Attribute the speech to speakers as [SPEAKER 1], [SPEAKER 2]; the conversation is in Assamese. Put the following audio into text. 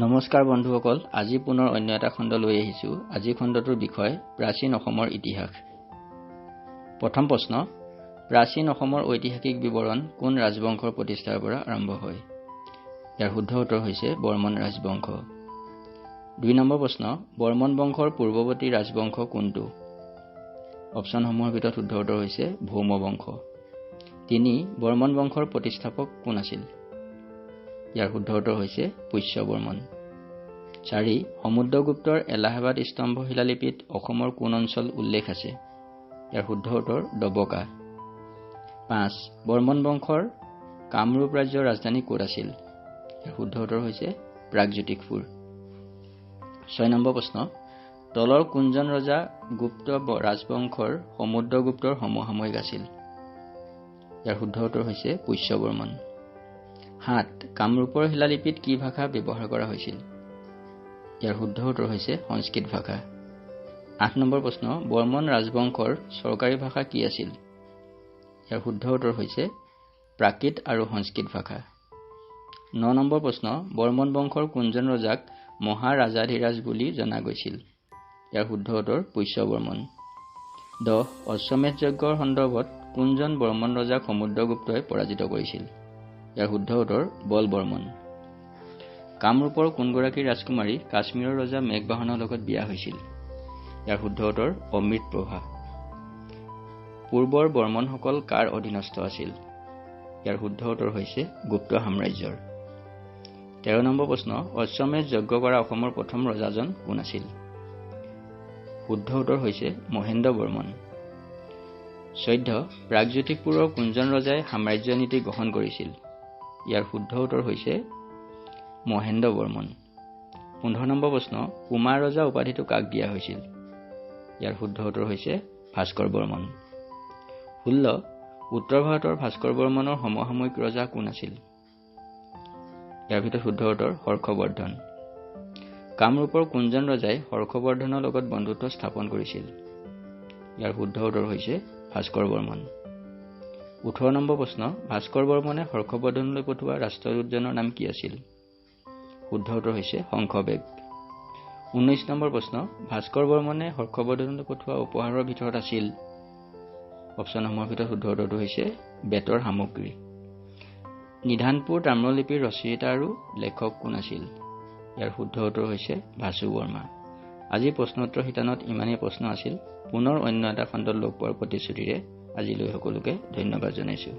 [SPEAKER 1] নমস্কাৰ বন্ধুসকল, আজি পুনৰ অন্য এটা খণ্ড লৈ আহিছো। আজি খণ্ডটোৰ বিষয় প্ৰাচীন অসমৰ ইতিহাস। প্ৰথম প্ৰশ্ন, প্ৰাচীন অসমৰ ঐতিহাসিক বিৱৰণ কোন ৰাজবংশৰ প্ৰতিষ্ঠাৰ পৰা আৰম্ভ হয়? ইয়াৰ শুদ্ধ উত্তৰ হৈছে বৰ্মন ৰাজবংশ। ২ নম্বৰ প্ৰশ্ন, বৰ্মন বংশৰ পূৰ্বৱৰ্তী ৰাজবংশ কোনটো? অপশ্যনসমূহৰ ভিতৰত শুদ্ধ উত্তৰ হৈছে ভৌম বংশ। ৩ বৰ্মন বংশৰ প্ৰতিষ্ঠাপক কোন আছিল? ইয়াৰ শুদ্ধ উত্তৰ হৈছে পুষ্য বৰ্মন। ৪ সমুদ্ৰগুপ্তৰ এলাহাবাদ স্তম্ভ শিলালিপিত অসমৰ কোন অঞ্চল উল্লেখ আছে? ইয়াৰ শুদ্ধ উত্তৰ ডবকা। ৫ বৰ্মন বংশৰ কামৰূপ ৰাজ্যৰ ৰাজধানী ক'ত আছিল? ইয়াৰ শুদ্ধ উত্তৰ হৈছে প্ৰাগজ্যোতিষপুৰ। ৬ নম্বৰ প্ৰশ্ন, তলৰ কোনজন ৰজা গুপ্ত ৰাজবংশৰ সমুদ্ৰগুপ্তৰ সমসাময়িক আছিল? ইয়াৰ শুদ্ধ উত্তৰ হৈছে পুষ্য বৰ্মন। ৭ কামৰূপৰ শিলালিপিত কি ভাষা ব্যৱহাৰ কৰা হৈছিল? ইয়াৰ শুদ্ধ উত্তৰ হৈছে সংস্কৃত ভাষা। ৮ নম্বৰ প্ৰশ্ন, বৰ্মন ৰাজবংশৰ চৰকাৰী ভাষা কি আছিল? ইয়াৰ শুদ্ধ উত্তৰ হৈছে প্ৰাকৃত আৰু সংস্কৃত ভাষা। ৯ নম্বৰ প্ৰশ্ন, বৰ্মন বংশৰ কোনজন ৰজাক মহাৰাজাধিৰাজ বুলি জনা গৈছিল? ইয়াৰ শুদ্ধ উত্তৰ পুষ্য বৰ্মন। ১০ অশ্বমেধ যজ্ঞৰ সন্দৰ্ভত কোনজন বৰ্মন ৰজাক সমুদ্ৰগুপ্তই পৰাজিত কৰিছিল? ইয়াৰ শুদ্ধ উত্তৰ বল বৰ্মন। কামৰূপৰ কোনগৰাকী ৰাজকুমাৰী কাশ্মীৰৰ ৰজা মেঘবাহনৰ লগত বিয়া হৈছিল? ইয়াৰ শুদ্ধ উত্তৰ অমৃতপ্ৰভা। পূৰ্বৰ বৰ্মনসকল কাৰ অধীনস্থ আছিল? ইয়াৰ শুদ্ধ উত্তৰ হৈছে গুপ্ত সাম্ৰাজ্যৰ। ১৩ নম্বৰ প্ৰশ্ন, অশ্বমেধ যজ্ঞ কৰা অসমৰ প্ৰথম ৰজাজন কোন আছিল? শুদ্ধ উত্তৰ হৈছে মহেন্দ্ৰ বৰ্মন। ১৪ প্ৰাগজ্যোতিষপুৰৰ কোনজন ৰজাই সাম্ৰাজ্য নীতি গ্ৰহণ কৰিছিল? ইয়াৰ শুদ্ধ উত্তৰ হৈছে মহেন্দ্ৰ বৰ্মন। ১৫ নম্বৰ প্ৰশ্ন, কুমাৰ ৰজা উপাধিটো কাক দিয়া হৈছিল? ইয়াৰ শুদ্ধ উত্তৰ হৈছে ভাস্কৰ বৰ্মন। ১৬ উত্তৰ ভাৰতৰ ভাস্কৰ বৰ্মনৰ সমসাময়িক ৰজা কোন আছিল? ইয়াৰ ভিতৰত শুদ্ধ উত্তৰ হৰ্ষবৰ্ধন। কামৰূপৰ কোনজন ৰজাই হৰ্ষবৰ্ধনৰ লগত বন্ধুত্ব স্থাপন কৰিছিল? ইয়াৰ শুদ্ধ উত্তৰ হৈছে ভাস্কৰ বৰ্মন। ১৮ নম্বৰ প্ৰশ্ন, ভাস্কৰ বৰ্মনে হৰ্ষবৰ্ধনলৈ পঠোৱা ৰাষ্ট্ৰদূতজনৰ নাম কি আছিল? শুদ্ধ উত্তৰ হৈছে শংখবেগ। ১৯ নম্বৰ প্ৰশ্ন, ভাস্কৰ বৰ্মনে হৰ্ষবৰ্ধনলৈ পঠোৱা উপহাৰৰ ভিতৰত আছিল? অপশ্যনসমূহৰ ভিতৰত শুদ্ধ উত্তৰটো হৈছে বেতৰ সামগ্ৰী। নিধানপুৰ তাম্ৰলিপিৰ ৰচয়িতা আৰু লেখক কোন আছিল? ইয়াৰ শুদ্ধ উত্তৰ হৈছে ভাসু বৰ্মা। আজি প্ৰশ্নোত্তৰ শিতানত ইমানেই প্ৰশ্ন আছিল। পুনৰ অন্য এটা খণ্ডত লগ পোৱাৰ প্ৰতিশ্ৰুতিৰে আজিলৈ সকলোকে ধন্যবাদ জনাইছোঁ।